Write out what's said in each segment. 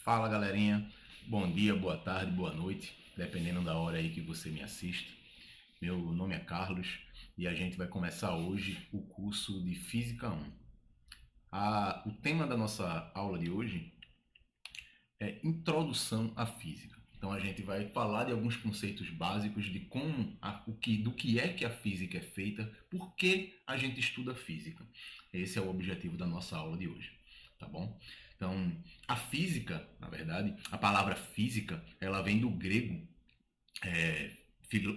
Fala galerinha, bom dia, boa tarde, boa noite, dependendo da hora aí que você me assiste. Meu nome é Carlos e a gente vai começar hoje o curso de Física 1. O tema da nossa aula de hoje é Introdução à Física. Então a gente vai falar de alguns conceitos básicos de do que é que a física é feita, por que a gente estuda física. Esse é o objetivo da nossa aula de hoje, tá bom? Então, a física, na verdade, a palavra física, ela vem do grego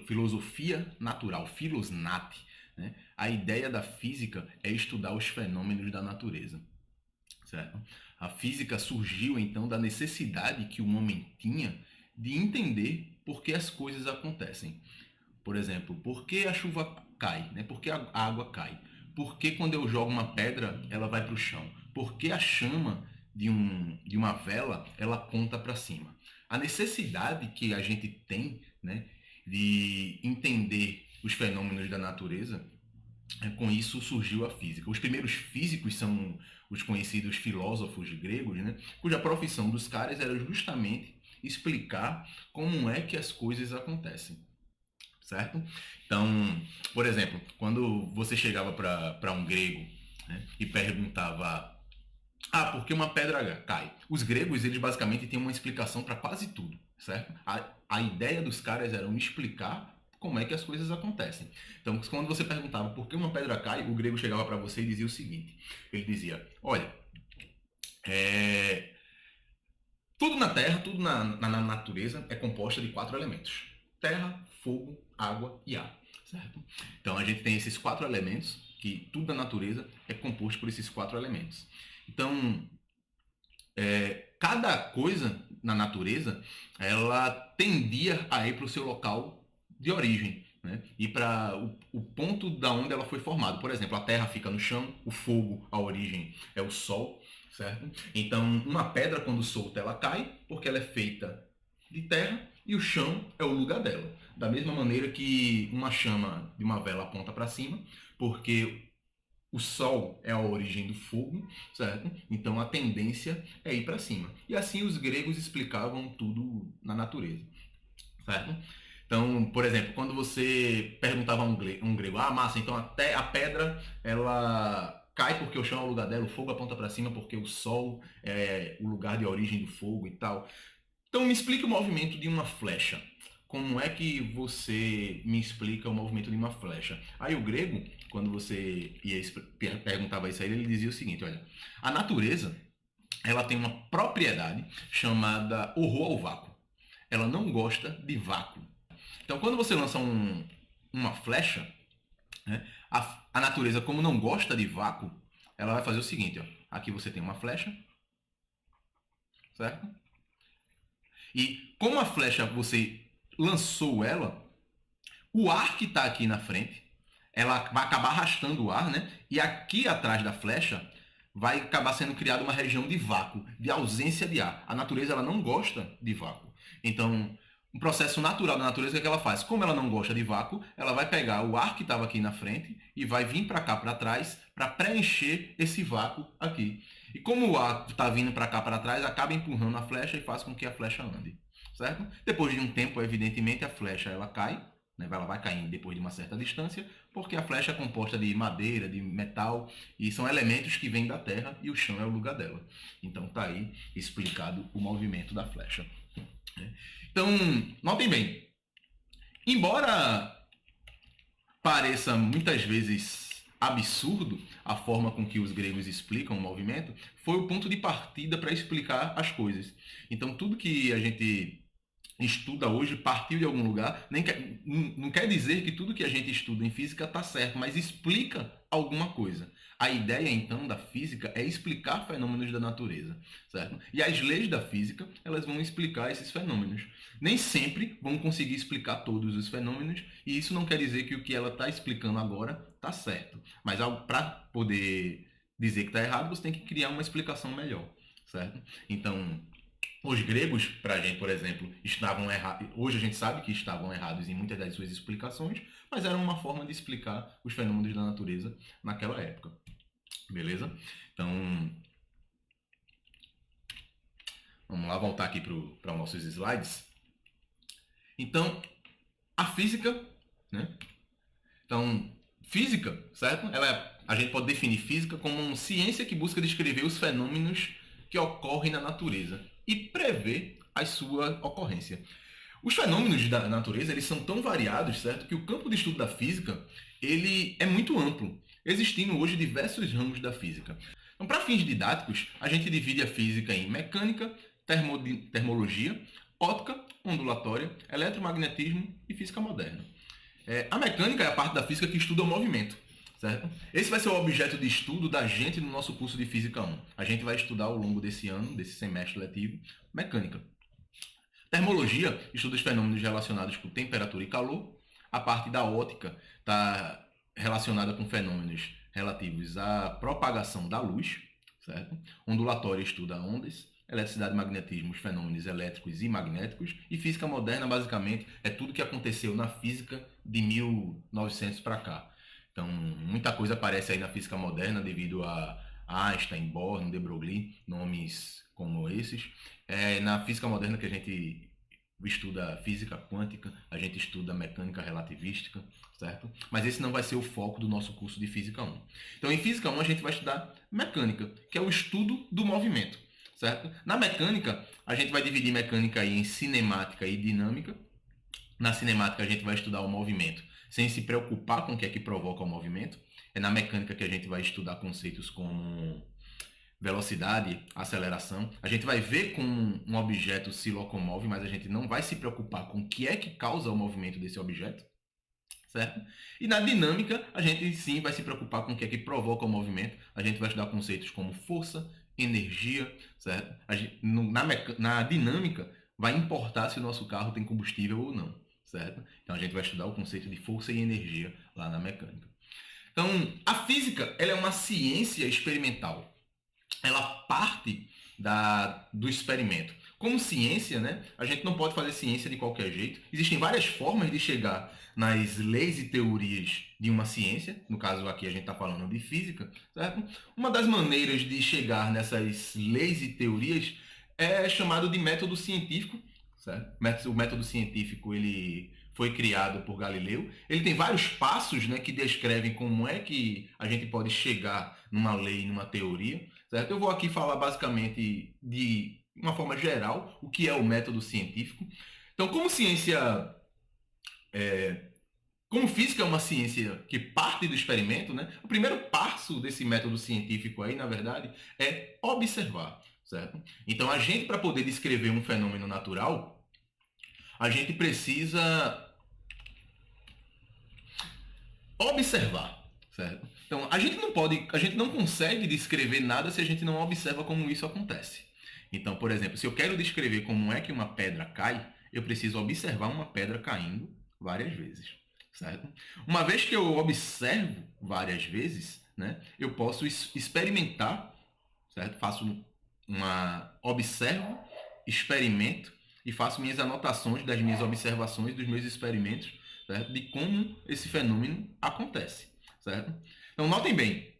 filosofia natural, filosnate, né? A ideia da física é estudar os fenômenos da natureza, certo? A física surgiu então da necessidade que o homem tinha de entender por que as coisas acontecem. Por exemplo, por que a chuva cai, né? Por que a água cai? Por que quando eu jogo uma pedra, ela vai para o chão? Por que a chama de uma vela, ela aponta para cima? A necessidade que a gente tem, né, de entender os fenômenos da natureza, com isso surgiu a física. Os primeiros físicos são os conhecidos filósofos gregos, né, cuja profissão dos caras era justamente explicar como é que as coisas acontecem, certo? Então, por exemplo, quando você chegava para um grego, né, e perguntava por que uma pedra cai? Os gregos, eles basicamente têm uma explicação para quase tudo, certo? A ideia dos caras era explicar como é que as coisas acontecem. Então, quando você perguntava por que uma pedra cai, o grego chegava para você e dizia o seguinte: ele dizia, olha, tudo na Terra, tudo na natureza é composta de 4 elementos: terra, fogo, água e ar, certo? Então a gente tem esses 4 elementos, que tudo na natureza é composto por esses 4 elementos. Então, cada coisa na natureza, ela tendia a ir para o seu local de origem, né? E para o ponto da onde ela foi formada. Por exemplo, a terra fica no chão, o fogo, a origem é o sol, certo? Então, uma pedra quando solta, ela cai porque ela é feita de terra e o chão é o lugar dela. Da mesma maneira que uma chama de uma vela aponta para cima, porque o sol é a origem do fogo, certo? Então a tendência é ir para cima. E assim os gregos explicavam tudo na natureza, certo? Então, por exemplo, quando você perguntava a um grego, massa, então até a pedra ela cai porque o chão é o lugar dela, o fogo aponta para cima porque o sol é o lugar de origem do fogo e tal. Então me explique o movimento de uma flecha. Como é que você me explica o movimento de uma flecha? Aí o grego, quando você perguntava isso a ele, ele dizia o seguinte: olha, a natureza ela tem uma propriedade chamada horror ao vácuo. Ela não gosta de vácuo. Então quando você lança uma flecha, né, a natureza, como não gosta de vácuo, ela vai fazer o seguinte: ó, aqui você tem uma flecha, certo? E como a flecha você lançou ela, o ar que está aqui na frente, ela vai acabar arrastando o ar, né? E aqui atrás da flecha vai acabar sendo criada uma região de vácuo, de ausência de ar. A natureza ela não gosta de vácuo. Então, um processo natural da natureza, o que ela faz? Como ela não gosta de vácuo, ela vai pegar o ar que estava aqui na frente e vai vir para cá, para trás, para preencher esse vácuo aqui. E como o ar está vindo para cá, para trás, acaba empurrando a flecha e faz com que a flecha ande, certo? Depois de um tempo, evidentemente, a flecha ela cai, né? Ela vai caindo depois de uma certa distância, porque a flecha é composta de madeira, de metal, e são elementos que vêm da terra e o chão é o lugar dela. Então está aí explicado o movimento da flecha. Então, notem bem, embora pareça muitas vezes absurdo a forma com que os gregos explicam o movimento, foi o ponto de partida para explicar as coisas. Então, tudo que a gente estuda hoje partiu de algum lugar, não quer dizer que tudo que a gente estuda em física está certo, mas explica alguma coisa. A ideia, então, da física é explicar fenômenos da natureza, certo? E as leis da física, elas vão explicar esses fenômenos. Nem sempre vão conseguir explicar todos os fenômenos, e isso não quer dizer que o que ela está explicando agora está certo. Mas para poder dizer que está errado, você tem que criar uma explicação melhor, certo? Então, os gregos, para a gente, por exemplo, estavam errados. Hoje a gente sabe que estavam errados em muitas das suas explicações, mas era uma forma de explicar os fenômenos da natureza naquela época. Beleza? Então, Vamos lá voltar aqui para os nossos slides. Então, a física, né? Então, física, certo? A gente pode definir física como uma ciência que busca descrever os fenômenos que ocorrem na natureza e prever a sua ocorrência. Os fenômenos da natureza, eles são tão variados, certo? Que o campo de estudo da física, ele é muito amplo, existindo hoje diversos ramos da física. Então, para fins didáticos, a gente divide a física em mecânica, termologia, óptica, ondulatória, eletromagnetismo e física moderna. A mecânica é a parte da física que estuda o movimento, certo? Esse vai ser o objeto de estudo da gente no nosso curso de Física 1. A gente vai estudar ao longo desse ano, desse semestre letivo, mecânica. Termologia estuda os fenômenos relacionados com temperatura e calor. A parte da óptica está relacionada com fenômenos relativos à propagação da luz, certo? Ondulatória estuda ondas. Eletricidade e magnetismo, os fenômenos elétricos e magnéticos. E física moderna, basicamente, é tudo que aconteceu na física de 1900 para cá. Então, muita coisa aparece aí na física moderna devido a Einstein, Bohr, de Broglie, nomes como esses. Na física moderna que a gente estuda física quântica, a gente estuda mecânica relativística, certo? Mas esse não vai ser o foco do nosso curso de Física 1. Então, em Física 1, a gente vai estudar mecânica, que é o estudo do movimento, certo? Na mecânica, a gente vai dividir mecânica aí em cinemática e dinâmica. Na cinemática, a gente vai estudar o movimento sem se preocupar com o que é que provoca o movimento. É na mecânica que a gente vai estudar conceitos como velocidade, aceleração. A gente vai ver como um objeto se locomove, mas a gente não vai se preocupar com o que é que causa o movimento desse objeto, certo? E na dinâmica, a gente sim vai se preocupar com o que é que provoca o movimento. A gente vai estudar conceitos como força, energia, certo? Na dinâmica, vai importar se o nosso carro tem combustível ou não, certo? Então a gente vai estudar o conceito de força e energia lá na mecânica. Então, a física, ela é uma ciência experimental. Ela parte do experimento. Como ciência, né, a gente não pode fazer ciência de qualquer jeito. Existem várias formas de chegar nas leis e teorias de uma ciência. No caso aqui a gente está falando de física, certo? Uma das maneiras de chegar nessas leis e teorias é chamado de método científico, certo? O método científico ele foi criado por Galileu. Ele tem vários passos, né, que descrevem como é que a gente pode chegar numa lei, numa teoria, certo? Eu vou aqui falar basicamente de uma forma geral o que é o método científico. Então, como física é uma ciência que parte do experimento, né? O primeiro passo desse método científico aí, na verdade, é observar, certo? Então, a gente, para poder descrever um fenômeno natural, a gente precisa observar, certo? Então, a gente não consegue descrever nada se a gente não observa como isso acontece. Então, por exemplo, se eu quero descrever como é que uma pedra cai, eu preciso observar uma pedra caindo várias vezes, certo? Uma vez que eu observo várias vezes, né, eu posso experimentar, certo? Observo, experimento e faço minhas anotações das minhas observações, dos meus experimentos, certo? De como esse fenômeno acontece, certo? Então, notem bem,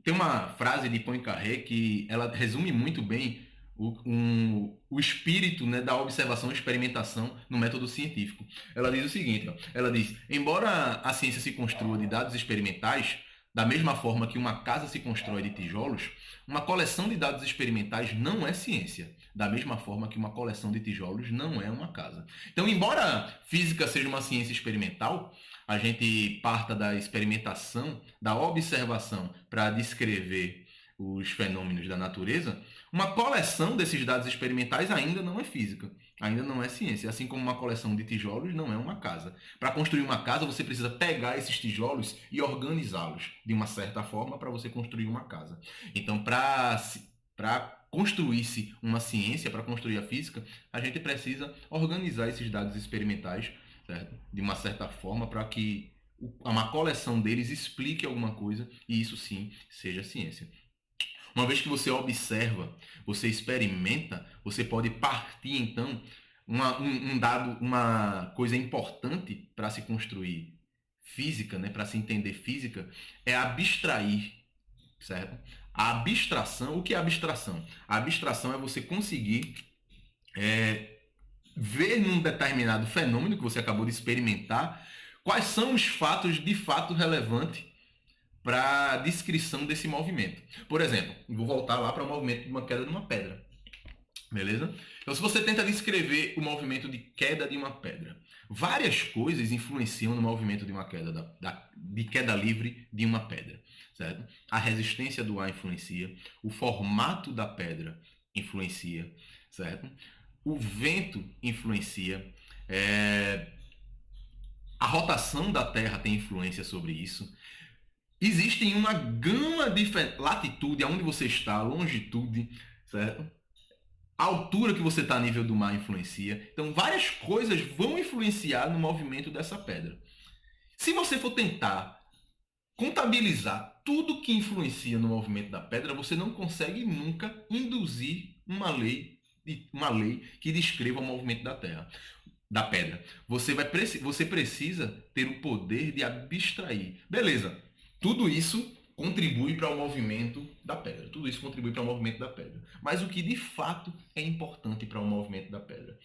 tem uma frase de Poincaré que ela resume muito bem o espírito, né, da observação e experimentação no método científico. Ela diz o seguinte, ó, ela diz, embora a ciência se construa de dados experimentais, da mesma forma que uma casa se constrói de tijolos, uma coleção de dados experimentais não é ciência, da mesma forma que uma coleção de tijolos não é uma casa. Então, embora física seja uma ciência experimental, a gente parta da experimentação, da observação para descrever os fenômenos da natureza, uma coleção desses dados experimentais ainda não é física, ainda não é ciência, assim como uma coleção de tijolos não é uma casa. Para construir uma casa, você precisa pegar esses tijolos e organizá-los de uma certa forma para você construir uma casa. Então, para construir-se uma ciência, para construir a física, a gente precisa organizar esses dados experimentais, certo? De uma certa forma para que uma coleção deles explique alguma coisa e isso sim seja ciência. Uma vez que você observa, você experimenta, você pode partir então uma coisa importante para se construir física, né, para se entender física, é abstrair, certo? A abstração, o que é abstração? A abstração é você conseguir ver num determinado fenômeno que você acabou de experimentar quais são os fatos de fato relevantes para a descrição desse movimento. Por exemplo, vou voltar lá para o movimento de uma queda de uma pedra. Beleza? Então, se você tenta descrever o movimento de queda de uma pedra, várias coisas influenciam no movimento de uma queda, de queda livre de uma pedra. Certo? A resistência do ar influencia, o formato da pedra influencia, certo? O vento influencia, a rotação da Terra tem influência sobre isso. Existem uma gama de latitude, aonde você está, longitude, certo? A altura que você está a nível do mar influencia. Então, várias coisas vão influenciar no movimento dessa pedra. Se você for tentar contabilizar tudo que influencia no movimento da pedra, você não consegue nunca induzir uma lei que descreva o movimento da pedra. Você precisa ter o poder de abstrair. Beleza. Tudo isso contribui para o movimento da pedra. Tudo isso contribui para o movimento da pedra. Mas o que de fato é importante para o movimento da pedra?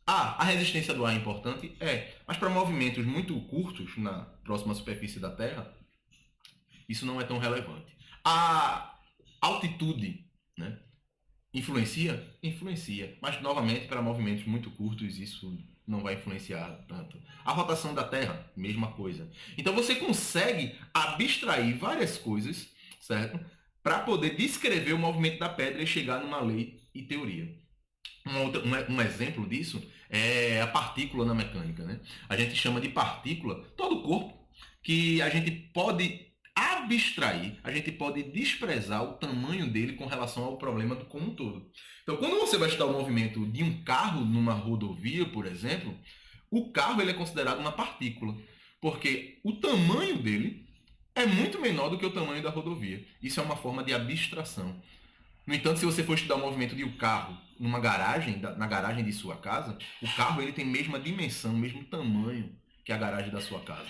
A resistência do ar é importante? É. Mas para movimentos muito curtos na próxima superfície da Terra, isso não é tão relevante. A altitude, né? Influencia? Influencia. Mas, novamente, para movimentos muito curtos, isso não vai influenciar tanto. A rotação da Terra, mesma coisa. Então, você consegue abstrair várias coisas, certo? Para poder descrever o movimento da pedra e chegar numa lei e teoria. Um exemplo disso é a partícula na mecânica, né? A gente chama de partícula todo o corpo que a gente pode abstrair, a gente pode desprezar o tamanho dele com relação ao problema como um todo. Então, quando você vai estudar o movimento de um carro numa rodovia, por exemplo, o carro ele é considerado uma partícula, porque o tamanho dele é muito menor do que o tamanho da rodovia. Isso é uma forma de abstração. No entanto, se você for estudar o movimento de um carro numa garagem, na garagem de sua casa, o carro ele tem a mesma dimensão, o mesmo tamanho que a garagem da sua casa.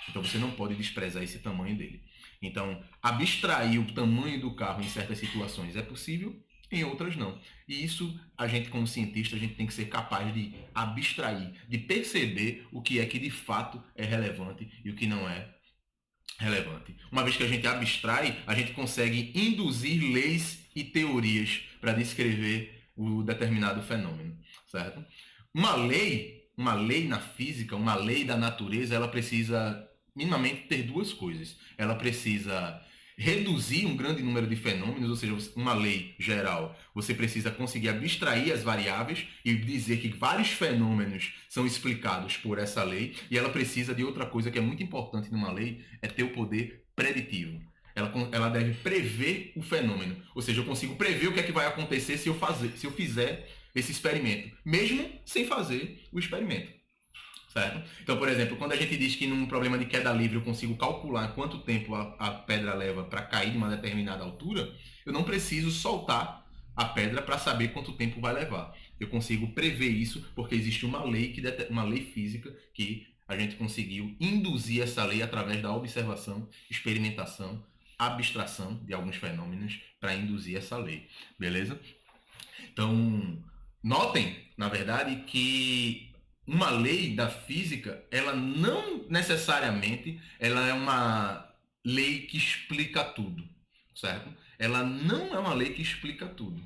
Então você não pode desprezar esse tamanho dele. Então, abstrair o tamanho do carro em certas situações é possível, em outras não. E isso, a gente como cientista, a gente tem que ser capaz de abstrair, de perceber o que é que de fato é relevante e o que não é relevante. Uma vez que a gente abstrai, a gente consegue induzir leis e teorias para descrever o determinado fenômeno, certo? Uma lei na física, uma lei da natureza, ela precisa minimamente ter duas coisas. Ela precisa reduzir um grande número de fenômenos, ou seja, uma lei geral. Você precisa conseguir abstrair as variáveis e dizer que vários fenômenos são explicados por essa lei, e ela precisa de outra coisa que é muito importante numa lei, é ter o poder preditivo. Ela deve prever o fenômeno, ou seja, eu consigo prever o que é que vai acontecer se eu fizer esse experimento, mesmo sem fazer o experimento. Certo? Então, por exemplo, quando a gente diz que num problema de queda livre eu consigo calcular quanto tempo a pedra leva para cair de uma determinada altura, eu não preciso soltar a pedra para saber quanto tempo vai levar. Eu consigo prever isso porque existe uma lei física que a gente conseguiu induzir essa lei através da observação, experimentação, abstração de alguns fenômenos para induzir essa lei. Beleza? Então, notem, na verdade, que uma lei da física, ela não necessariamente ela é uma lei que explica tudo, certo? Ela não é uma lei que explica tudo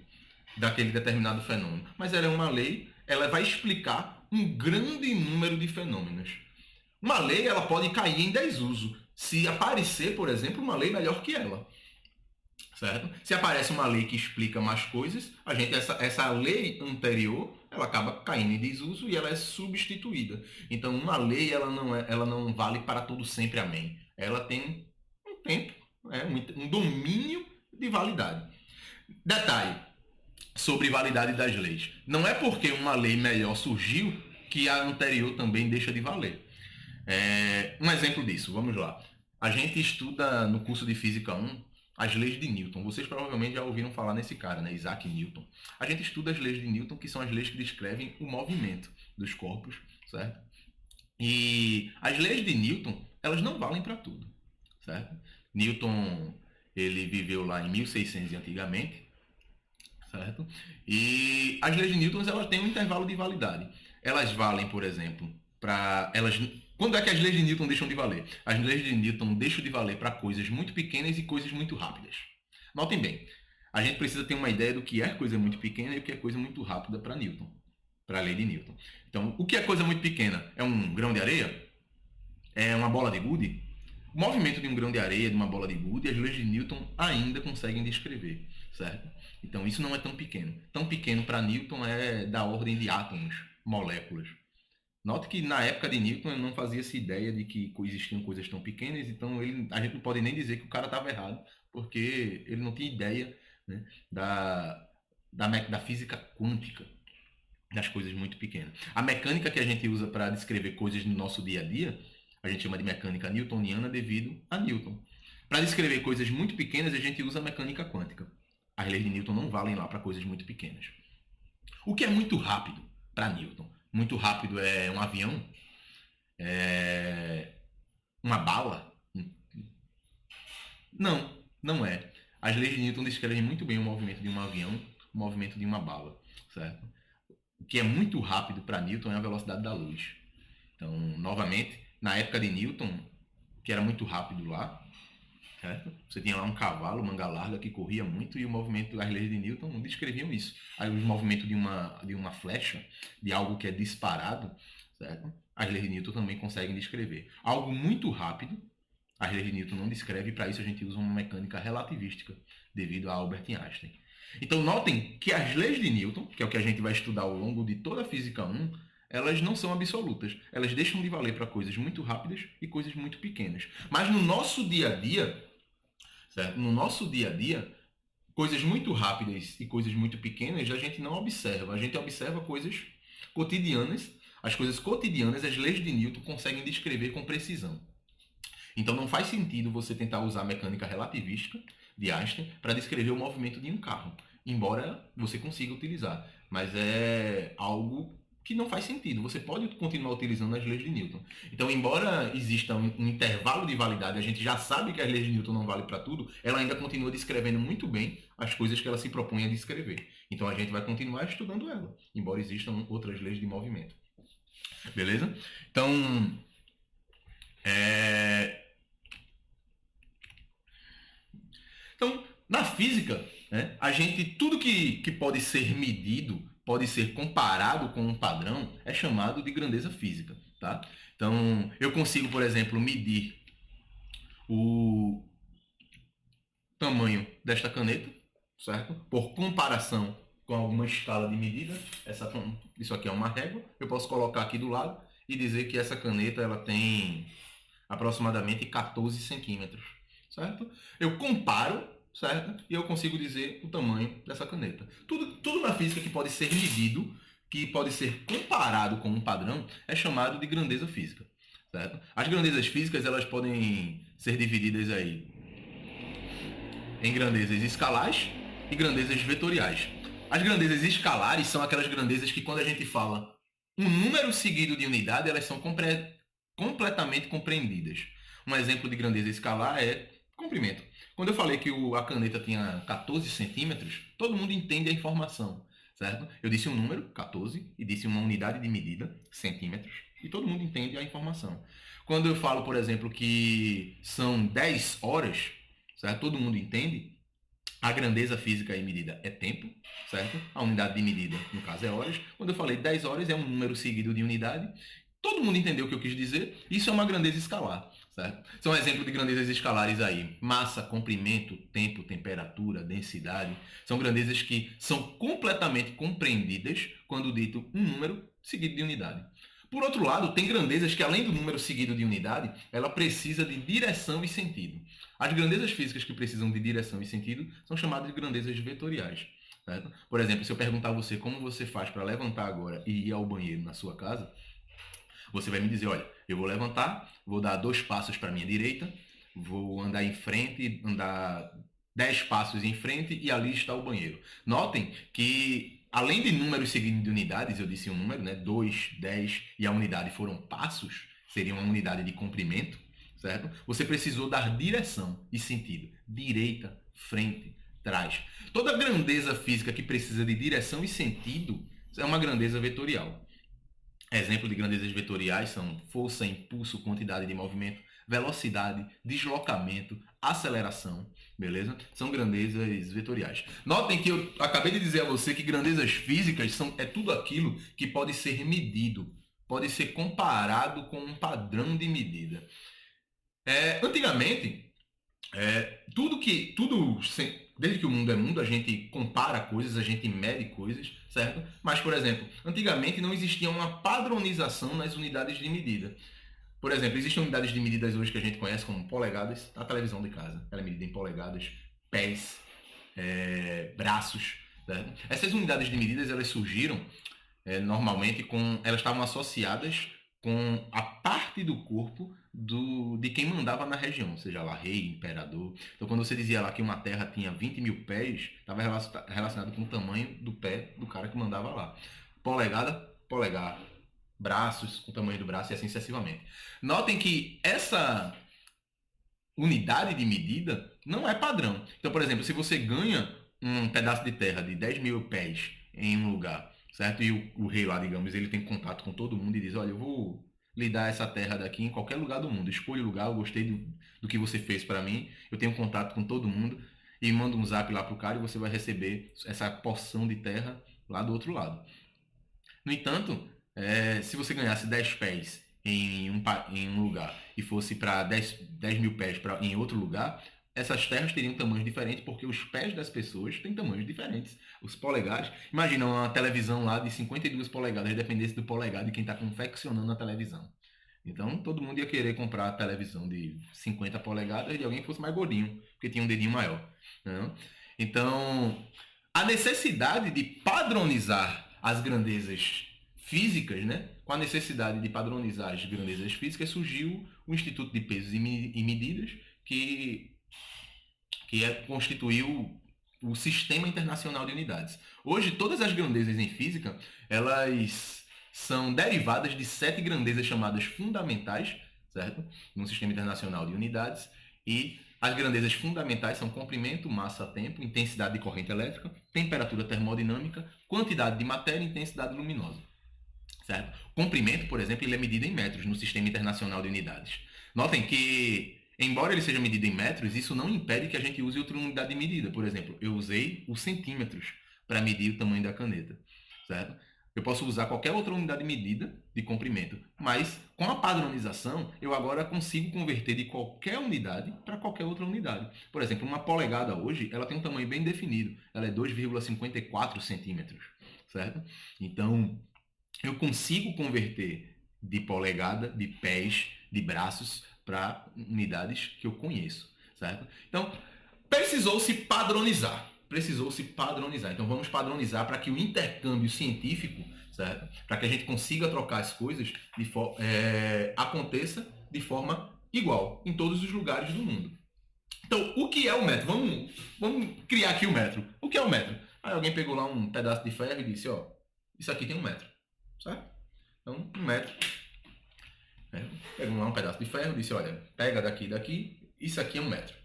daquele determinado fenômeno, mas ela é uma lei, ela vai explicar um grande número de fenômenos. Uma lei, ela pode cair em desuso se aparecer, por exemplo, uma lei melhor que ela. Certo? Se aparece uma lei que explica mais coisas, essa lei anterior ela acaba caindo em desuso e ela é substituída. Então, uma lei ela não vale para todo sempre, amém. Ela tem um tempo, um domínio de validade. Detalhe sobre validade das leis. Não é porque uma lei melhor surgiu que a anterior também deixa de valer. Um exemplo disso, vamos lá. A gente estuda no curso de Física 1 as leis de Newton. Vocês provavelmente já ouviram falar nesse cara, né? Isaac Newton. A gente estuda as leis de Newton, que são as leis que descrevem o movimento dos corpos, certo? E as leis de Newton, elas não valem para tudo, certo? Newton, Ele viveu lá em 1600 antigamente, certo? E as leis de Newton, elas têm um intervalo de validade. Elas valem, por exemplo, para elas. Quando é que as leis de Newton deixam de valer? As leis de Newton deixam de valer para coisas muito pequenas e coisas muito rápidas. Notem bem, a gente precisa ter uma ideia do que é coisa muito pequena e o que é coisa muito rápida para Newton, para a lei de Newton. Então, o que é coisa muito pequena? É um grão de areia? É uma bola de gude? O movimento de um grão de areia, de uma bola de gude, as leis de Newton ainda conseguem descrever, certo? Então, isso não é tão pequeno. Tão pequeno para Newton é da ordem de átomos, moléculas. Note que na época de Newton ele não fazia essa ideia de que existiam coisas tão pequenas, então a gente não pode nem dizer que o cara estava errado, porque ele não tinha ideia, né, da física quântica, das coisas muito pequenas. A mecânica que a gente usa para descrever coisas no nosso dia a dia, a gente chama de mecânica newtoniana devido a Newton. Para descrever coisas muito pequenas, a gente usa a mecânica quântica. As leis de Newton não valem lá para coisas muito pequenas. O que é muito rápido para Newton? Muito rápido é um avião? É uma bala? Não, não é. As leis de Newton descrevem muito bem o movimento de um avião, o movimento de uma bala, certo? O que é muito rápido para Newton é a velocidade da luz. Então, novamente, na época de Newton, que era muito rápido lá, certo? Você tinha lá um cavalo, manga larga, que corria muito e o movimento, as leis de Newton descreviam isso. Aí o movimento de uma flecha, de algo que é disparado, certo? As leis de Newton também conseguem descrever. Algo muito rápido, as leis de Newton não descreve, e para isso a gente usa uma mecânica relativística, devido a Albert Einstein. Então notem que as leis de Newton, que é o que a gente vai estudar ao longo de toda a Física 1, elas não são absolutas. Elas deixam de valer para coisas muito rápidas e coisas muito pequenas. Mas no nosso dia a dia, certo? No nosso dia a dia, coisas muito rápidas e coisas muito pequenas a gente não observa. A gente observa coisas cotidianas. As coisas cotidianas, as leis de Newton conseguem descrever com precisão. Então não faz sentido você tentar usar a mecânica relativística de Einstein para descrever o movimento de um carro, embora você consiga utilizar. Mas é algo que não faz sentido. Você pode continuar utilizando as leis de Newton. Então, embora exista um intervalo de validade, a gente já sabe que as leis de Newton não valem para tudo, ela ainda continua descrevendo muito bem as coisas que ela se propõe a descrever. Então, a gente vai continuar estudando ela, embora existam outras leis de movimento. Beleza? Então, na física, né, a gente, tudo que pode ser medido, pode ser comparado com um padrão, é chamado de grandeza física. Tá? Então, eu consigo, por exemplo, medir o tamanho desta caneta, certo? Por comparação com alguma escala de medida. Isso aqui é uma régua. Eu posso colocar aqui do lado e dizer que essa caneta ela tem aproximadamente 14 centímetros, certo? Eu comparo, certo? E eu consigo dizer o tamanho dessa caneta. Tudo na física que pode ser medido, que pode ser comparado com um padrão, é chamado de grandeza física, certo? As grandezas físicas elas podem ser divididas aí em grandezas escalares e grandezas vetoriais. As grandezas escalares são aquelas grandezas que quando a gente fala um número seguido de unidade, elas são completamente compreendidas. Um exemplo de grandeza escalar é comprimento. Quando eu falei que a caneta tinha 14 centímetros, todo mundo entende a informação, certo? Eu disse um número, 14, e disse uma unidade de medida, centímetros, e todo mundo entende a informação. Quando eu falo, por exemplo, que são 10 horas, certo? Todo mundo entende. A grandeza física e medida é tempo, certo? A unidade de medida, no caso, é horas. Quando eu falei 10 horas, é um número seguido de unidade. Todo mundo entendeu o que eu quis dizer. Isso é uma grandeza escalar, certo? São exemplos de grandezas escalares aí. Massa, comprimento, tempo, temperatura, densidade. São grandezas que são completamente compreendidas quando dito um número seguido de unidade. Por outro lado, tem grandezas que, além do número seguido de unidade, ela precisa de direção e sentido. As grandezas físicas que precisam de direção e sentido são chamadas de grandezas vetoriais. Certo? Por exemplo, se eu perguntar a você como você faz para levantar agora e ir ao banheiro na sua casa, você vai me dizer, olha, eu vou levantar, vou dar 2 passos para a minha direita, vou andar em frente, andar 10 passos em frente e ali está o banheiro. Notem que além de números seguidos de unidades, eu disse um número, né? 2, 10 e a unidade foram passos, seria uma unidade de comprimento, certo? Você precisou dar direção e sentido. Direita, frente, trás. Toda grandeza física que precisa de direção e sentido é uma grandeza vetorial. Exemplo de grandezas vetoriais são força, impulso, quantidade de movimento, velocidade, deslocamento, aceleração, beleza? São grandezas vetoriais. Notem que eu acabei de dizer a você que grandezas físicas é tudo aquilo que pode ser medido, pode ser comparado com um padrão de medida. Antigamente, desde que o mundo é mundo, a gente compara coisas, a gente mede coisas, certo? Mas, por exemplo, antigamente não existia uma padronização nas unidades de medida. Por exemplo, existem unidades de medidas hoje que a gente conhece como polegadas. A televisão de casa, ela é medida em polegadas, pés, braços, certo? Essas unidades de medidas, elas surgiram normalmente elas estavam associadas com a parte do corpo de quem mandava na região, seja lá rei, imperador. Então, quando você dizia lá que uma terra tinha 20 mil pés, estava relacionado com o tamanho do pé do cara que mandava lá. Polegada, polegar. Braços, com o tamanho do braço e assim sucessivamente. Notem que essa unidade de medida não é padrão. Então, por exemplo, se você ganha um pedaço de terra de 10 mil pés em um lugar, certo? E o rei lá, digamos, ele tem contato com todo mundo e diz, olha, eu vou lhe dar essa terra daqui em qualquer lugar do mundo. Escolha o lugar, eu gostei do que você fez para mim, eu tenho contato com todo mundo, e manda um zap lá pro cara e você vai receber essa porção de terra lá do outro lado. No entanto, se você ganhasse 10 pés em um lugar e fosse para 10 mil pés em outro lugar, essas terras teriam tamanhos diferentes, porque os pés das pessoas têm tamanhos diferentes. Os polegares, imagina uma televisão lá de 52 polegadas, dependesse do polegar de quem está confeccionando a televisão. Então, todo mundo ia querer comprar a televisão de 50 polegadas de alguém que fosse mais gordinho, porque tinha um dedinho maior. Né? Então, a necessidade de padronizar as grandezas físicas, né? Com a necessidade de padronizar as grandezas físicas, surgiu o Instituto de Pesos e Medidas, que constituiu o Sistema Internacional de Unidades. Hoje, todas as grandezas em física, elas são derivadas de 7 grandezas chamadas fundamentais, certo? No Sistema Internacional de Unidades. E as grandezas fundamentais são comprimento, massa, tempo, intensidade de corrente elétrica, temperatura termodinâmica, quantidade de matéria e intensidade luminosa. Certo? Comprimento, por exemplo, ele é medido em metros no Sistema Internacional de Unidades. Notem que, embora ele seja medido em metros, isso não impede que a gente use outra unidade de medida. Por exemplo, eu usei os centímetros para medir o tamanho da caneta. Certo? Eu posso usar qualquer outra unidade de medida de comprimento, mas com a padronização, eu agora consigo converter de qualquer unidade para qualquer outra unidade. Por exemplo, uma polegada hoje, ela tem um tamanho bem definido. Ela é 2,54 centímetros. Certo? Então, eu consigo converter de polegada, de pés, de braços para unidades que eu conheço, certo? Então, precisou-se padronizar. Então, vamos padronizar para que o intercâmbio científico, certo? Para que a gente consiga trocar as coisas, aconteça de forma igual em todos os lugares do mundo. Então, o que é o metro? Vamos criar aqui o metro. O que é o metro? Aí alguém pegou lá um pedaço de ferro e disse, ó, isso aqui tem 1 metro. Certo? Então, 1 metro. Pega lá um pedaço de ferro e disse, olha, pega daqui e daqui, isso aqui é 1 metro.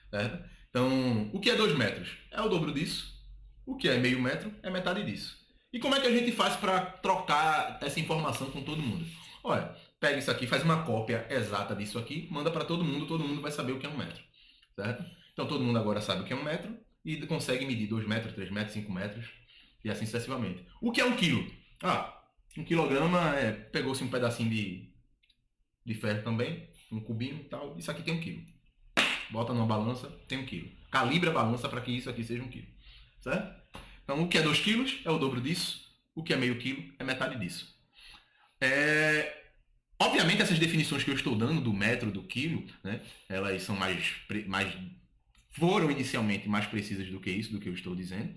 Certo? Então, o que é 2 metros? É o dobro disso. O que é meio metro é metade disso. E como é que a gente faz para trocar essa informação com todo mundo? Olha, pega isso aqui, faz uma cópia exata disso aqui, manda para todo mundo vai saber o que é 1 metro. Certo? Então, todo mundo agora sabe o que é 1 metro e consegue medir 2 metros, 3 metros, 5 metros e assim sucessivamente. O que é 1 quilo? 1 quilograma pegou-se um pedacinho de ferro também, um cubinho e tal. Isso aqui tem 1 quilo. Bota numa balança, tem 1 quilo. Calibra a balança para que isso aqui seja 1 quilo. Certo? Então, o que é 2 quilos é o dobro disso. O que é meio quilo é metade disso. Obviamente, essas definições que eu estou dando do metro, do quilo, né, elas são foram inicialmente mais precisas do que isso, do que eu estou dizendo.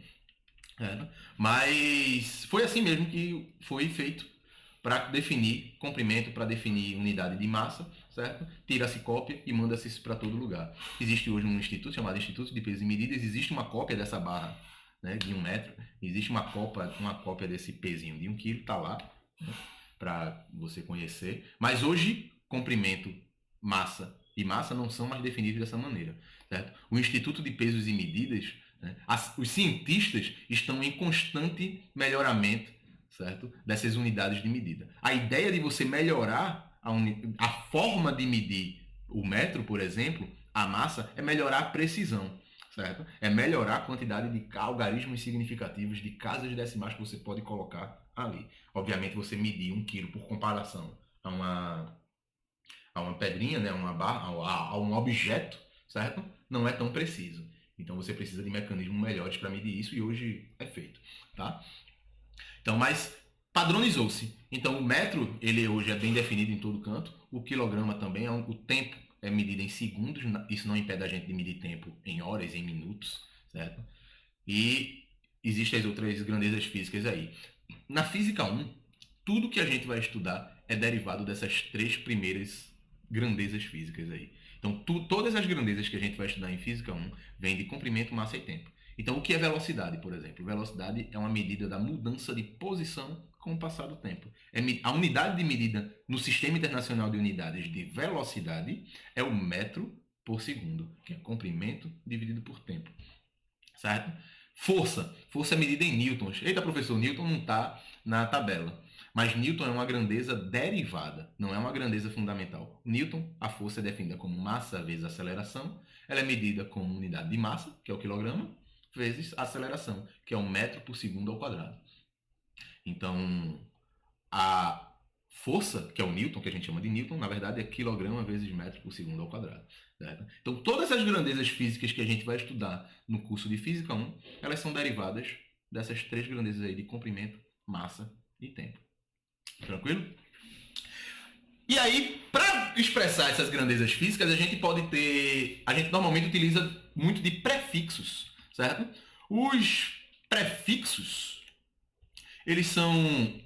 Mas foi assim mesmo que foi feito para definir comprimento, para definir unidade de massa, certo? Tira-se cópia e manda-se isso para todo lugar. Existe hoje um instituto chamado Instituto de Pesos e Medidas, existe uma cópia dessa barra, né, de 1 metro, existe uma cópia desse pezinho de 1 quilo, está lá, né, para você conhecer. Mas hoje, comprimento, massa e massa não são mais definidos dessa maneira, certo? O Instituto de Pesos e Medidas, né, os cientistas estão em constante melhoramento, certo? Dessas unidades de medida. A ideia de você melhorar a forma de medir o metro, por exemplo, a massa, é melhorar a precisão, certo? É melhorar a quantidade de algarismos significativos de casas decimais que você pode colocar ali. Obviamente, você medir 1 quilo por comparação a uma pedrinha, né, a um objeto, certo? Não é tão preciso. Então você precisa de mecanismos melhores para medir isso e hoje é feito, tá? Então, mas padronizou-se. Então o metro, ele hoje é bem definido em todo canto. O quilograma também, o tempo é medido em segundos. Isso não impede a gente de medir tempo em horas, em minutos, certo? E existem as outras grandezas físicas aí. Na física 1, tudo que a gente vai estudar é derivado dessas 3 primeiras grandezas físicas aí. Então, todas as grandezas que a gente vai estudar em física 1 vêm de comprimento, massa e tempo. Então, o que é velocidade, por exemplo? Velocidade é uma medida da mudança de posição com o passar do tempo. A unidade de medida no Sistema Internacional de Unidades de Velocidade é o metro por segundo, que é comprimento dividido por tempo. Certo? Força. Força é medida em newtons. Eita, professor, Newton não está na tabela. Mas Newton é uma grandeza derivada, não é uma grandeza fundamental. Newton, a força é definida como massa vezes aceleração. Ela é medida como unidade de massa, que é o quilograma, vezes aceleração, que é 1 metro por segundo ao quadrado. Então, a força, que é o Newton, que a gente chama de Newton, na verdade é quilograma vezes metro por segundo ao quadrado. Certo? Então, todas as grandezas físicas que a gente vai estudar no curso de Física 1, elas são derivadas dessas 3 grandezas aí de comprimento, massa e tempo. Tranquilo? E aí, para expressar essas grandezas físicas, a gente normalmente utiliza muito de prefixos, certo? Os prefixos, eles são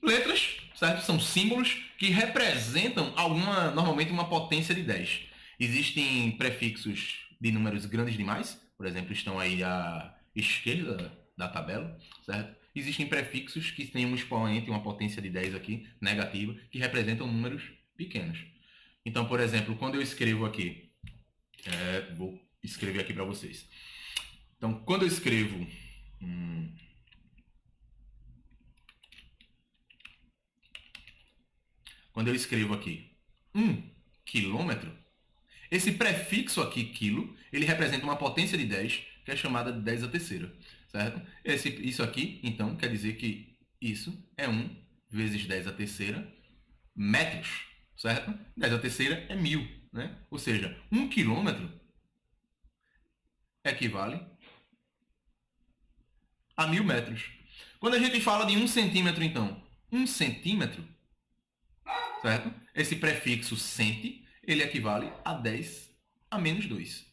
letras, certo? São símbolos que representam normalmente uma potência de 10. Existem prefixos de números grandes demais, por exemplo, estão aí à esquerda da tabela, certo? Existem prefixos que têm um expoente, uma potência de 10 aqui, negativa, que representam números pequenos. Então, por exemplo, quando eu escrevo aqui, vou escrever aqui para vocês. Então, quando eu escrevo aqui 1 quilômetro, esse prefixo aqui, quilo, ele representa uma potência de 10, que é chamada de 10 a terceira. Certo? Isso aqui, então, quer dizer que isso é 1 vezes 10 a terceira metros, certo? 10 a terceira é 1000, né? Ou seja, 1 quilômetro equivale a 1000 metros. Quando a gente fala de 1 centímetro, então, 1 centímetro, certo? Esse prefixo centi, ele equivale a 10 a menos 2.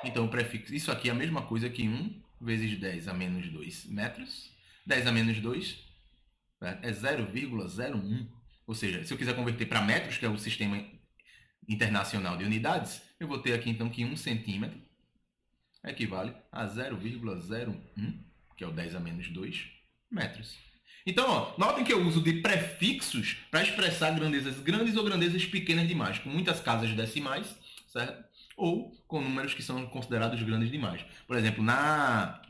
Então, o prefixo, isso aqui é a mesma coisa que 1 vezes 10 a menos 2 metros. 10 a menos 2 é 0,01. Ou seja, se eu quiser converter para metros, que é o Sistema Internacional de Unidades, eu vou ter aqui então que 1 centímetro equivale a 0,01, que é o 10 a menos 2 metros. Então, ó, notem que eu uso de prefixos para expressar grandezas grandes ou grandezas pequenas demais, com muitas casas decimais, certo? Ou com números que são considerados grandes demais. Por exemplo, na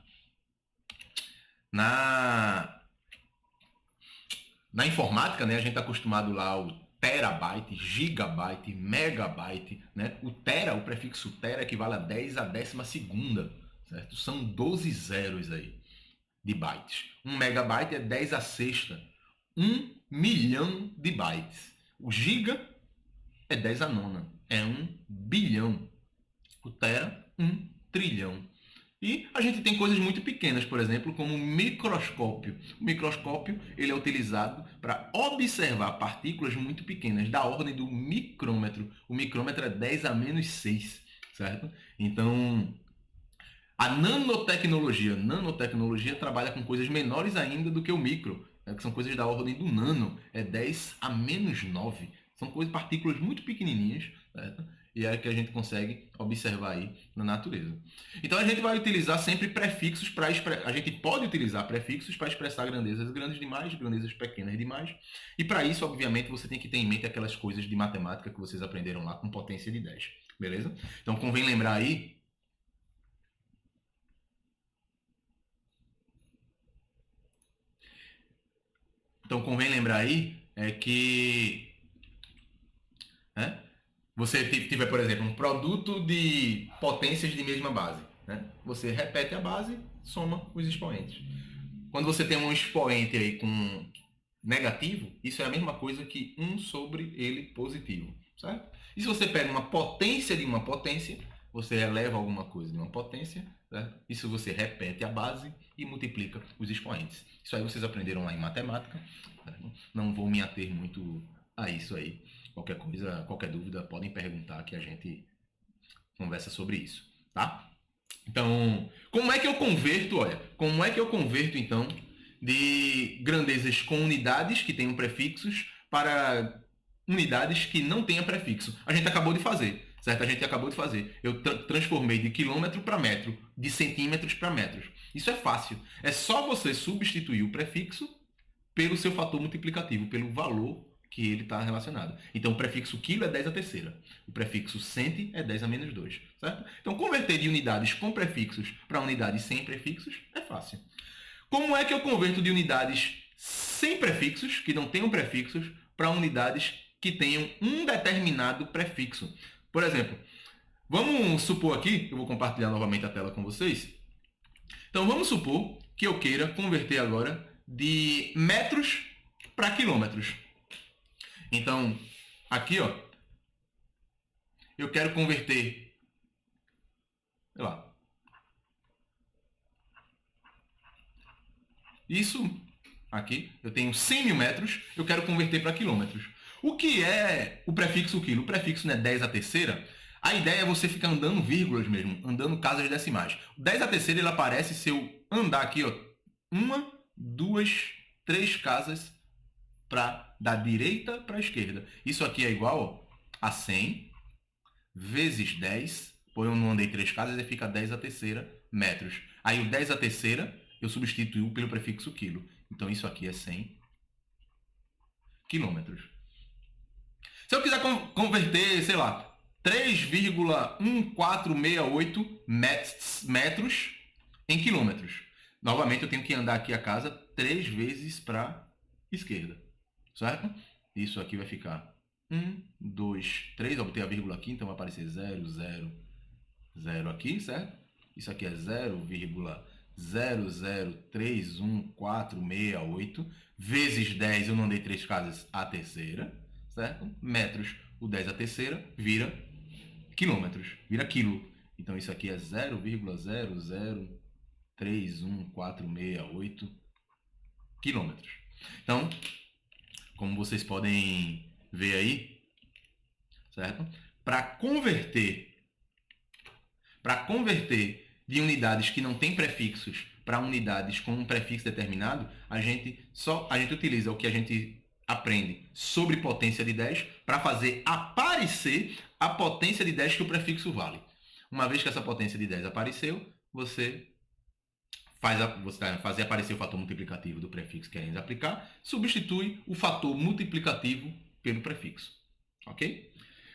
informática, né, a gente está acostumado lá ao terabyte, gigabyte, megabyte. Né? O prefixo tera equivale a 10 a 12ª. Certo? São 12 zeros aí de bytes. 1 megabyte é 10 a sexta. 1 milhão de bytes. O giga é 10 a nona. É 1 bilhão. O tera, 1 trilhão. E a gente tem coisas muito pequenas, por exemplo, como o microscópio. O microscópio ele é utilizado para observar partículas muito pequenas, da ordem do micrômetro. O micrômetro é 10 a menos 6, certo? Então, a nanotecnologia trabalha com coisas menores ainda do que o micro, né? Que são coisas da ordem do nano, é 10 a menos 9. São partículas muito pequenininhas, certo? e é o que a gente consegue observar aí na natureza. Então a gente vai utilizar sempre prefixos para expressar. A gente pode utilizar prefixos para expressar grandezas grandes demais, grandezas pequenas demais. E para isso, obviamente, você tem que ter em mente aquelas coisas de matemática que vocês aprenderam lá com potência de 10. Beleza? Então convém lembrar aí. Que você tiver, por exemplo, um produto de potências de mesma base. Né? Você repete a base, soma os expoentes. Quando você tem um expoente aí com negativo, isso é a mesma coisa que 1 sobre ele positivo. Certo? E se você pega uma potência de uma potência, você eleva alguma coisa de uma potência, certo? Isso você repete a base e multiplica os expoentes. Isso aí vocês aprenderam lá em matemática. Não vou me ater muito a isso aí. Qualquer coisa, qualquer dúvida, podem perguntar que a gente conversa sobre isso, tá? Então, como é que eu converto, então, de grandezas com unidades que tenham prefixos para unidades que não tenham prefixo? A gente acabou de fazer, certo? Eu transformei de quilômetro para metro, de centímetros para metros. Isso é fácil. É só você substituir o prefixo pelo seu fator multiplicativo, pelo valor que ele está relacionado. Então, o prefixo quilo é 10 a terceira. O prefixo cento é 10 a menos 2. Certo? Então, converter de unidades com prefixos para unidades sem prefixos é fácil. Como é que eu converto de unidades sem prefixos, que não tenham prefixos, para unidades que tenham um determinado prefixo? Por exemplo, vamos supor aqui, eu vou compartilhar novamente a tela com vocês. Então, vamos supor que eu queira converter agora de metros para quilômetros. Então, aqui, ó, eu quero converter, sei lá, isso aqui, eu tenho 100 mil metros, eu quero converter para quilômetros. O que é o prefixo quilo? O prefixo não é 10 a terceira. A ideia é você ficar andando vírgulas mesmo, andando casas decimais. 10 a terceira ele aparece se eu andar aqui, ó, 1, 2, 3 casas da direita para a esquerda. Isso aqui é igual a 100 vezes 10, porém eu não andei 3 casas e fica 10 a terceira metros. Aí o 10 a terceira eu substituo pelo prefixo quilo. Então isso aqui é 100 quilômetros. Se eu quiser converter, sei lá, 3,1468 metros em quilômetros. Novamente eu tenho que andar aqui a casa 3 vezes para a esquerda. Certo? Isso aqui vai ficar 1, 2, 3. Eu botei a vírgula aqui, então vai aparecer 0, 0, 0 aqui, certo? Isso aqui é 0,0031468 vezes 10, eu não dei 3 casas a terceira, certo? Metros, o 10 a terceira vira quilômetros, vira quilo. Então isso aqui é 0,0031468 quilômetros. Então, como vocês podem ver aí, certo? Para converter de unidades que não têm prefixos para unidades com um prefixo determinado, a gente utiliza o que a gente aprende sobre potência de 10 para fazer aparecer a potência de 10 que o prefixo vale. Uma vez que essa potência de 10 apareceu, você vai fazer aparecer o fator multiplicativo do prefixo que queremos aplicar, substitui o fator multiplicativo pelo prefixo. Ok?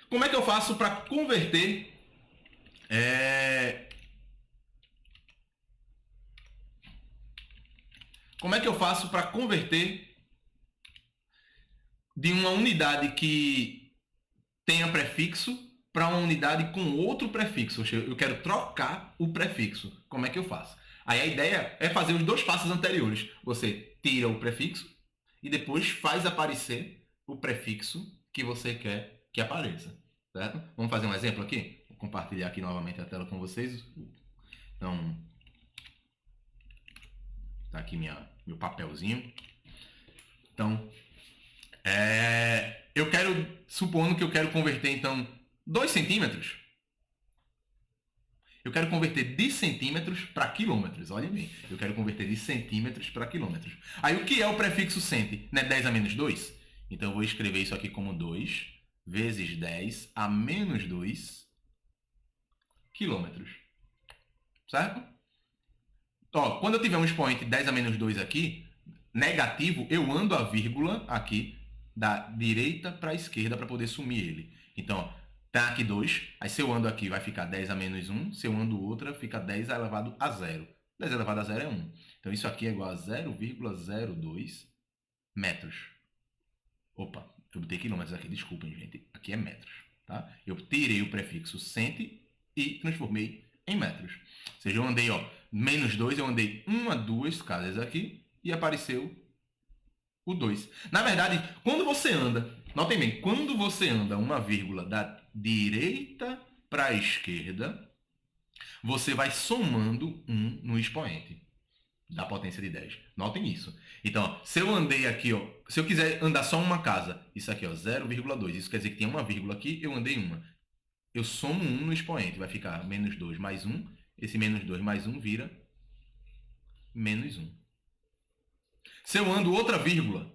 Como é que eu faço para converter de uma unidade que tenha prefixo para uma unidade com outro prefixo? Eu quero trocar o prefixo. Como é que eu faço? Aí a ideia é fazer os 2 passos anteriores. Você tira o prefixo e depois faz aparecer o prefixo que você quer que apareça. Certo? Vamos fazer um exemplo aqui? Vou compartilhar aqui novamente a tela com vocês. Então, tá aqui meu papelzinho. Então, supondo que eu quero converter, então, 2 centímetros. Eu quero converter de centímetros para quilômetros. Olha bem, eu quero converter de centímetros para quilômetros. Aí o que é o prefixo cento? Não é 10 a menos 2? Então eu vou escrever isso aqui como 2 vezes 10 a menos 2 quilômetros. Certo? Ó, quando eu tiver um expoente 10 a menos 2 aqui, negativo, eu ando a vírgula aqui da direita para a esquerda para poder sumir ele. Então, ó, tá aqui 2, aí se eu ando aqui vai ficar 10 a menos 1, se eu ando outra fica 10 elevado a 0. 10 elevado a 0 é 1. Então, isso aqui é igual a 0,02 metros. Opa, eu botei quilômetros aqui, desculpem, gente. Aqui é metros, tá? Eu tirei o prefixo cento e transformei em metros. Ou seja, eu andei, ó, menos 2, eu andei 1 a 2 casas aqui e apareceu o 2. Na verdade, quando você anda, notem bem, quando você anda uma vírgula da direita para a esquerda, você vai somando 1 no expoente da potência de 10. Notem isso. Então, ó, se eu andei aqui, ó, se eu quiser andar só uma casa, isso aqui, ó, 0,2, isso quer dizer que tem uma vírgula aqui, eu andei uma. Eu somo 1 no expoente, vai ficar menos 2 mais 1, esse menos 2 mais 1 vira menos 1. Se eu ando outra vírgula,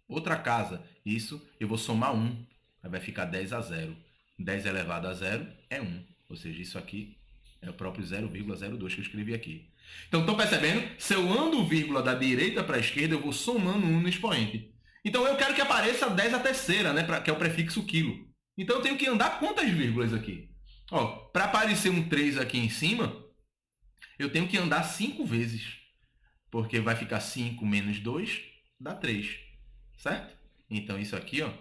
outra casa, isso eu vou somar 1, aí vai ficar 10 a 0. 10 elevado a 0 é 1, ou seja, isso aqui é o próprio 0,02 que eu escrevi aqui. Então, estão percebendo? Se eu ando vírgula da direita para a esquerda, eu vou somando 1 no expoente. Então, eu quero que apareça 10 a terceira, né, que é o prefixo quilo. Então, eu tenho que andar quantas vírgulas aqui? Para aparecer um 3 aqui em cima, eu tenho que andar 5 vezes. Porque vai ficar 5 menos 2 dá 3. Certo? Então, isso aqui ó,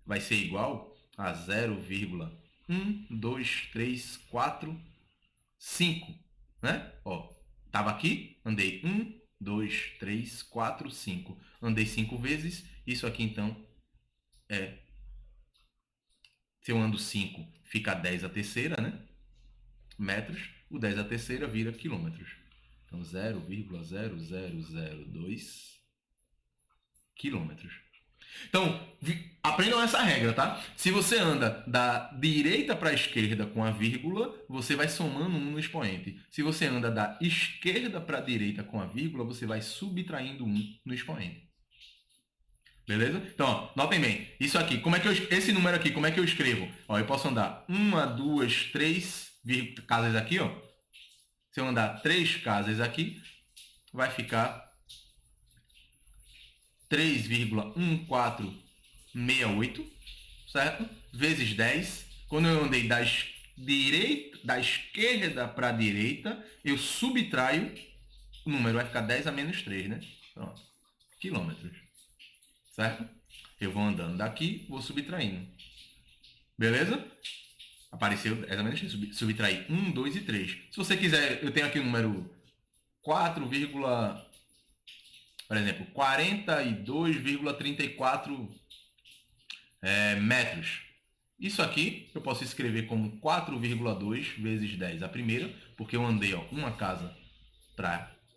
vai ser igual a 0,1, 2, 3, 4, 5. Né? Ó, estava aqui, andei 1, 2, 3, 4, 5. Andei 5 vezes. Isso aqui, então, é... Se eu ando 5, fica 10 a terceira, né? Metros. O 10 a terceira vira quilômetros. Então, 0,0002 quilômetros. Então, aprendam essa regra, tá? Se você anda da direita para a esquerda com a vírgula, você vai somando 1 no expoente. Se você anda da esquerda para a direita com a vírgula, você vai subtraindo 1 no expoente. Beleza? Então, ó, notem bem. Isso aqui, como é que esse número aqui, como é que eu escrevo? Ó, eu posso andar 1, 2, 3 casas aqui, ó. Se eu andar 3 casas aqui, vai ficar 3,1468, certo? Vezes 10. Quando eu andei da esquerda para a direita, eu subtraio, o número vai ficar 10 a menos 3, né? Pronto. Quilômetros. Certo? Eu vou andando daqui, vou subtraindo. Beleza? Apareceu 10 a menos 3. Subtrair 1, 2 e 3. Se você quiser, eu tenho aqui o número 4, por exemplo, 42,34 metros. Isso aqui eu posso escrever como 4,2 vezes 10 a primeira, porque eu andei ó, uma casa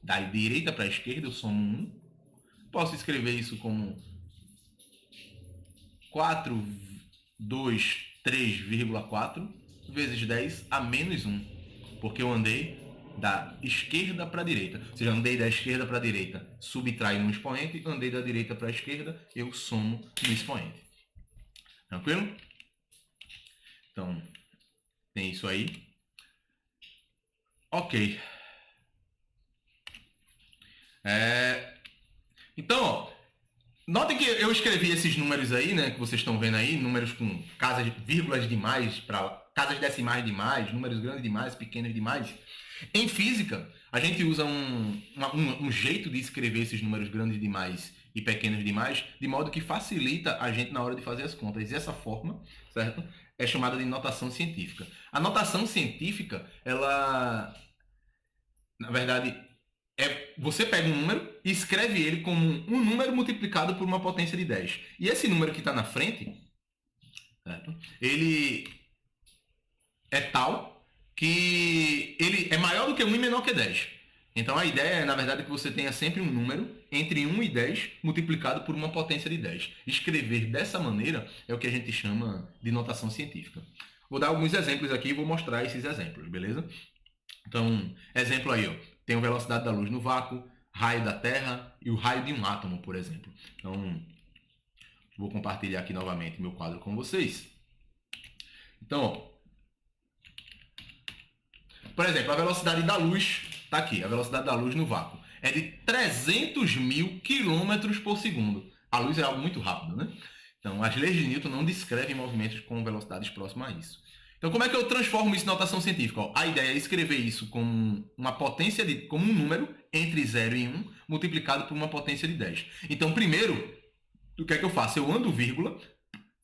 da direita para a esquerda, eu somo 1. Posso escrever isso como 423,4 vezes 10 a menos 1, porque eu andei da esquerda para a direita. Ou seja, andei da esquerda para a direita, subtraio no expoente, andei da direita para a esquerda, eu somo no expoente. Tranquilo? Então, tem isso aí. Ok. Então, ó, notem que eu escrevi esses números aí, né, que vocês estão vendo aí, números com casas, vírgulas demais, casas decimais demais, números grandes demais, pequenos demais. Em física, a gente usa um jeito de escrever esses números grandes demais e pequenos demais, de modo que facilita a gente na hora de fazer as contas. E essa forma, certo? É chamada de notação científica. A notação científica, ela, na verdade, você pega um número e escreve ele como um número multiplicado por uma potência de 10. E esse número que está na frente, certo? Ele é tal que ele é maior do que 1 e menor que 10. Então a ideia é, na verdade, que você tenha sempre um número entre 1 e 10 multiplicado por uma potência de 10. Escrever dessa maneira é o que a gente chama de notação científica. Vou dar alguns exemplos aqui e vou mostrar esses exemplos, beleza? Então, exemplo aí, ó. Tem a velocidade da luz no vácuo, raio da Terra e o raio de um átomo, por exemplo. Então, Vou compartilhar aqui novamente meu quadro com vocês. Então, ó, por exemplo, a velocidade da luz está aqui. A velocidade da luz no vácuo é de 300 mil quilômetros por segundo. A luz é algo muito rápido, né? Então, as leis de Newton não descrevem movimentos com velocidades próximas a isso. Então, como é que eu transformo isso em notação científica? Ó, a ideia é escrever isso como uma potência como um número entre 0 e 1 multiplicado por uma potência de 10. Então, primeiro, o que é que eu faço? Eu ando vírgula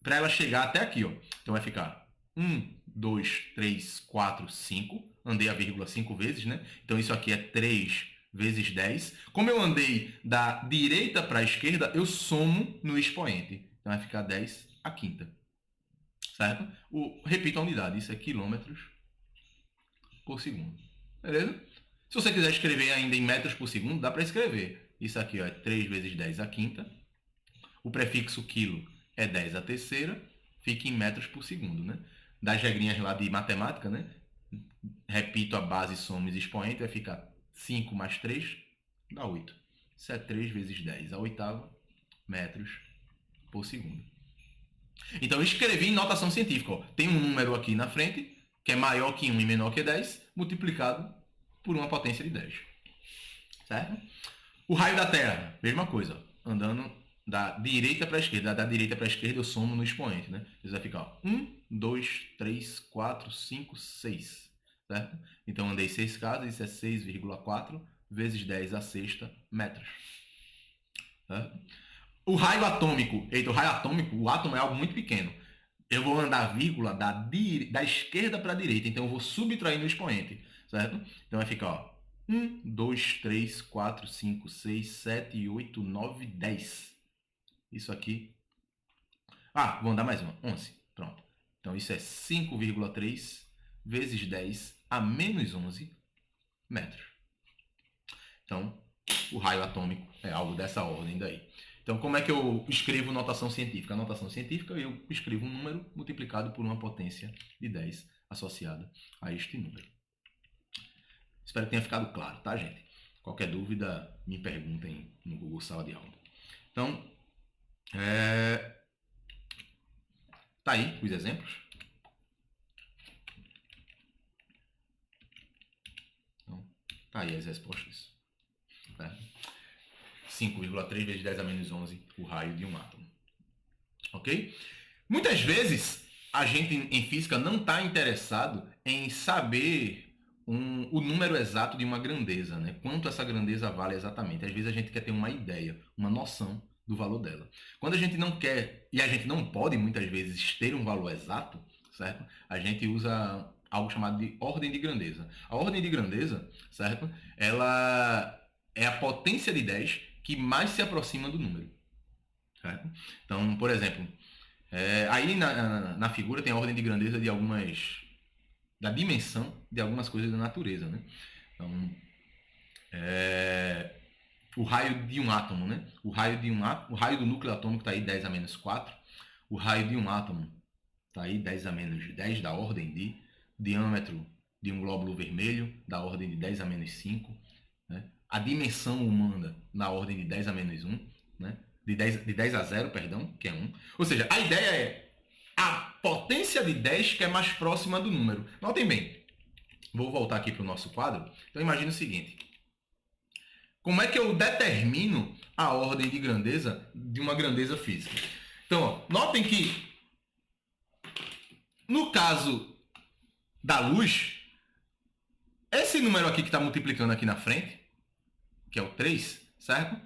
para ela chegar até aqui, ó. Então vai ficar 1, 2, 3, 4, 5. Andei a vírgula 5 vezes, né? Então isso aqui é 3 vezes 10. Como eu andei da direita para a esquerda, eu somo no expoente. Então vai ficar 10 a quinta. Certo? Repito a unidade. Isso é quilômetros por segundo. Beleza? Se você quiser escrever ainda em metros por segundo, dá para escrever. Isso aqui ó, é 3 vezes 10 a quinta. O prefixo quilo é 10 a terceira. Fica em metros por segundo, né? Das regrinhas lá de matemática, né? Repito a base, somos expoente, vai ficar 5 mais 3, dá 8. Isso é 3 vezes 10 a oitava metros por segundo. Então, eu escrevi em notação científica. Ó. Tem um número aqui na frente, que é maior que 1 e menor que 10, multiplicado por uma potência de 10. Certo? O raio da Terra, mesma coisa. Andando da direita para a esquerda. Da direita para a esquerda eu somo no expoente. Né? Isso vai ficar 1, 2, 3, 4, 5, 6. Certo? Então, andei 6 casas, isso é 6,4 vezes 10 a sexta metros. Certo? O raio atômico, o raio atômico, o átomo é algo muito pequeno. Eu vou andar vírgula da esquerda para a direita, então eu vou subtrair no expoente, certo? Então vai ficar, ó, 1, 2, 3, 4, 5, 6, 7, 8, 9, 10. Isso aqui. Ah, vou andar mais uma, 11. Pronto. Então isso é 5,3 vezes 10 a menos 11 metros. Então, o raio atômico é algo dessa ordem daí. Então, como é que eu escrevo notação científica? A notação científica, eu escrevo um número multiplicado por uma potência de 10 associada a este número. Espero que tenha ficado claro, tá, gente? Qualquer dúvida, me perguntem no Google Sala de Aula. Então, tá aí os exemplos. Então, tá aí as respostas. 5,3 vezes 10 a menos 11, o raio de um átomo. Ok? Muitas vezes, a gente em física não está interessado em saber o número exato de uma grandeza, né? Quanto essa grandeza vale exatamente. Às vezes a gente quer ter uma ideia, uma noção do valor dela. Quando a gente não quer, e a gente não pode muitas vezes ter um valor exato, certo? A gente usa algo chamado de ordem de grandeza. A ordem de grandeza, certo? Ela é a potência de 10 que mais se aproxima do número. Certo? Então, por exemplo, aí na figura tem a ordem de grandeza de algumas... da dimensão de algumas coisas da natureza. Né? Então, o raio de um átomo, né? O raio do núcleo atômico está aí 10 a menos 4. O raio de um átomo está aí 10 a menos 10, da ordem de diâmetro de um glóbulo vermelho, da ordem de 10 a menos 5. Né? A dimensão humana na ordem de 10 a menos 1, né? de 10 a 0, perdão, que é 1. Ou seja, a ideia é a potência de 10 que é mais próxima do número. Notem bem, vou voltar aqui para o nosso quadro. Então imagine o seguinte, como é que eu determino a ordem de grandeza de uma grandeza física? Então, ó, notem que no caso da luz, esse número aqui que está multiplicando aqui na frente, que é o 3, certo?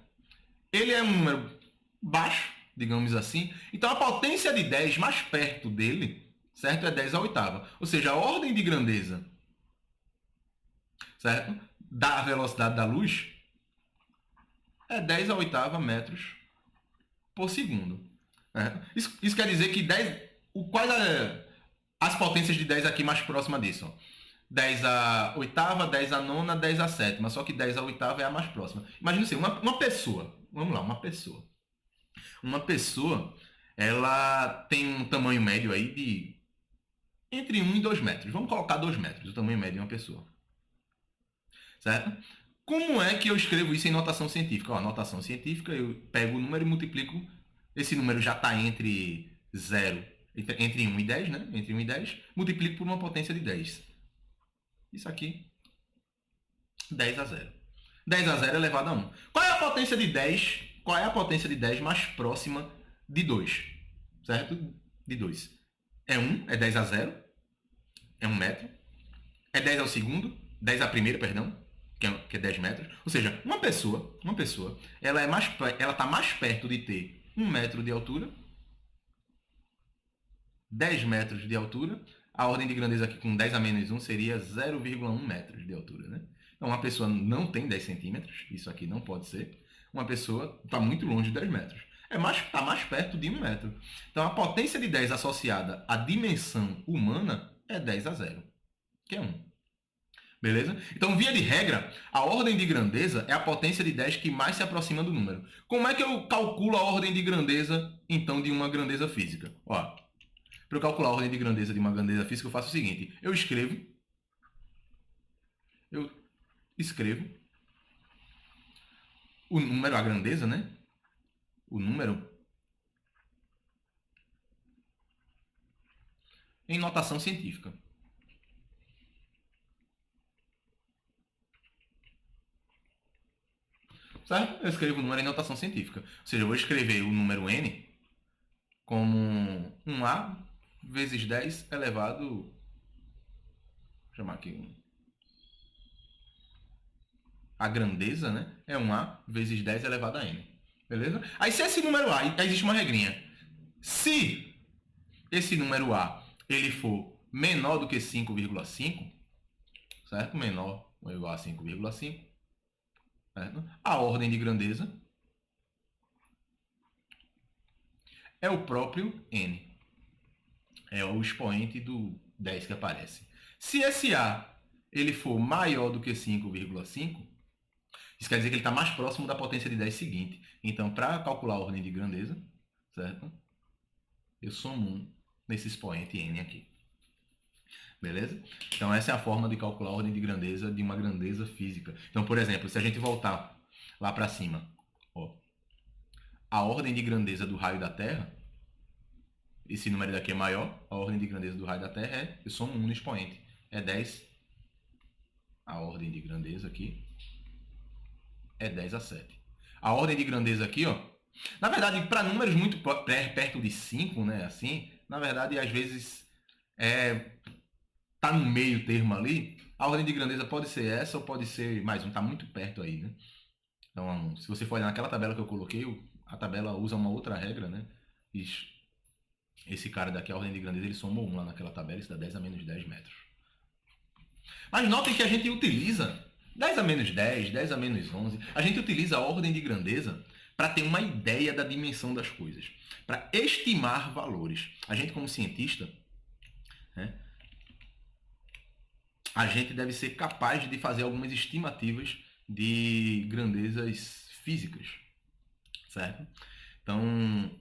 Ele é um número baixo, digamos assim. Então, a potência de 10 mais perto dele, certo? É 10 à oitava. Ou seja, a ordem de grandeza, certo? Da velocidade da luz é 10 à oitava metros por segundo. Isso quer dizer que 10... Quais as potências de 10 aqui mais próxima disso? Ó? 10 à oitava, 10 à nona, 10 à sétima. Só que 10 à oitava é a mais próxima. Imagina assim, uma pessoa. Vamos lá, uma pessoa. Uma pessoa, ela tem um tamanho médio aí de entre 1 e 2 metros. Vamos colocar 2 metros, o tamanho médio de uma pessoa. Certo? Como é que eu escrevo isso em notação científica? Ó, notação científica, eu pego o número e multiplico esse número já está entre 0, entre 1 e 10, né? Entre 1 e 10, multiplico por uma potência de 10. Isso aqui, 10 a 0. 10 a 0 elevado a 1. Qual é a potência de 10? Qual é a potência de 10 mais próxima de 2? Certo? De 2. É 1, é 10 a 0, é 1 metro. É 10 ao segundo, 10 à primeira, perdão, que é 10 metros. Ou seja, uma pessoa, ela está mais perto de ter 1 metro de altura, 10 metros de altura. A ordem de grandeza aqui com 10 a menos 1 seria 0,1 metros de altura, né? Então, uma pessoa não tem 10 centímetros, isso aqui não pode ser. Uma pessoa está muito longe de 10 metros. Está mais perto de 1 metro. Então, a potência de 10 associada à dimensão humana é 10 a 0, que é 1. Beleza? Então, via de regra, a ordem de grandeza é a potência de 10 que mais se aproxima do número. Como é que eu calculo a ordem de grandeza, então, de uma grandeza física? Ó, para eu calcular a ordem de grandeza de uma grandeza física, eu faço o seguinte. Eu escrevo o número, a grandeza, né? O número em notação científica. Certo? Eu escrevo o número em notação científica. Ou seja, eu vou escrever o número n como 1a vezes 10 elevado... Vou chamar aqui a grandeza, né? É 1a vezes 10 elevado a n. Beleza? Aí se esse número a... Aí existe uma regrinha. Se esse número a ele for menor do que 5,5, certo? Menor ou igual a 5,5, certo? A ordem de grandeza é o próprio n. É o expoente do 10 que aparece. Se esse a ele for maior do que 5,5, isso quer dizer que ele está mais próximo da potência de 10 seguinte. Então, para calcular a ordem de grandeza, certo? Eu somo 1 nesse expoente n aqui. Beleza? Então, essa é a forma de calcular a ordem de grandeza de uma grandeza física. Então, por exemplo, se a gente voltar lá para cima, ó, a ordem de grandeza do raio da Terra, esse número daqui é maior, a ordem de grandeza do raio da Terra é, eu somo 1 no expoente, é 10. A ordem de grandeza aqui é 10 a 7. A ordem de grandeza aqui, ó, na verdade, para números muito perto de 5, né, assim, na verdade, às vezes, tá no meio termo ali, a ordem de grandeza pode ser essa ou pode ser mais um, tá muito perto aí, né? Então, se você for olhar naquela tabela que eu coloquei, a tabela usa uma outra regra, né? Esse cara daqui, a ordem de grandeza, ele somou 1 lá naquela tabela, isso dá 10 a menos 10 metros. Mas notem que a gente utiliza 10 a menos 10, 10 a menos 11, a gente utiliza a ordem de grandeza para ter uma ideia da dimensão das coisas, para estimar valores. A gente, como cientista, né, a gente deve ser capaz de fazer algumas estimativas de grandezas físicas, certo? Então,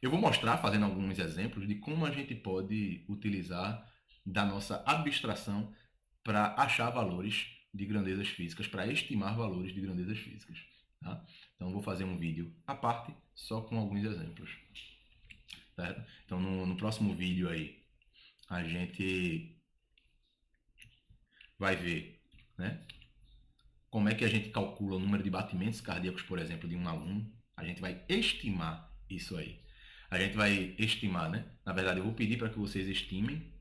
eu vou mostrar, fazendo alguns exemplos, de como a gente pode utilizar da nossa abstração para achar valores de grandezas físicas, para estimar valores de grandezas físicas. Tá? Então, vou fazer um vídeo à parte, só com alguns exemplos. Certo? Então, no próximo vídeo aí, a gente vai ver, né, como é que a gente calcula o número de batimentos cardíacos, por exemplo, de um aluno. A gente vai estimar isso aí. A gente vai estimar, né? Na verdade, eu vou pedir para que vocês estimem,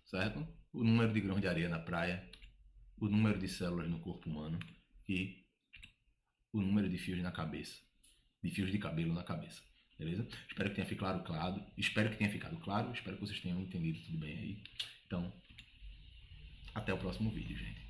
certo? O número de grãos de areia na praia, o número de células no corpo humano e o número de fios na cabeça, de fios de cabelo na cabeça. Beleza? Espero que tenha ficado claro. Espero que tenha ficado claro. Espero que vocês tenham entendido tudo bem aí. Então, até o próximo vídeo, gente.